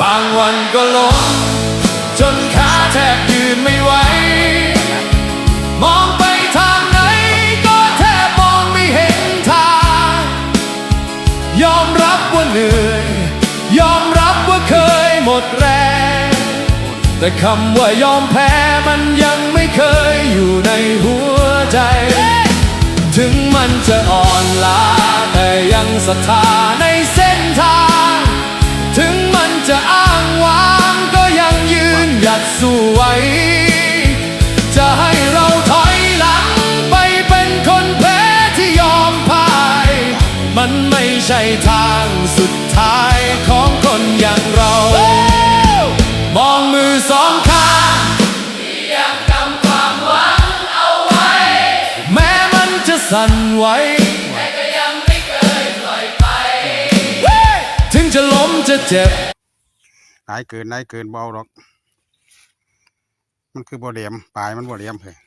บางวันก็ล้มจนขาแทบยืนไม่ไหวมองไปทางไหนก็แทบมองไม่เห็นทางยอมรับว่าเหนื่อยยอมรับว่าเคยหมดแรงแต่คำว่ายอมแพ้มันยังไม่เคยอยู่ในหัวใจถึงมันจะอ่อนล้าแต่ยังศรัทธาในเส้นทางถึงมันจะอ้างว้างก็ยังยืนหยัดสู้ไว้จะให้เราถอยหลังไปเป็นคนแพ้ที่ยอมพ่ายมันไม่ใช่ทางสุดท้ายของคนอย่างเรามองมือสองข้างที่ยังกำความหวังเอาไว้แม้มันจะสั่นไหวแต่ก็ยังไม่เคยปล่อยไปถึงจะล้มจะเจ็บนายเกินเบาหรอกมันคือบ่เหลี่ยมปลายมันบ่เหลี่ยมเลย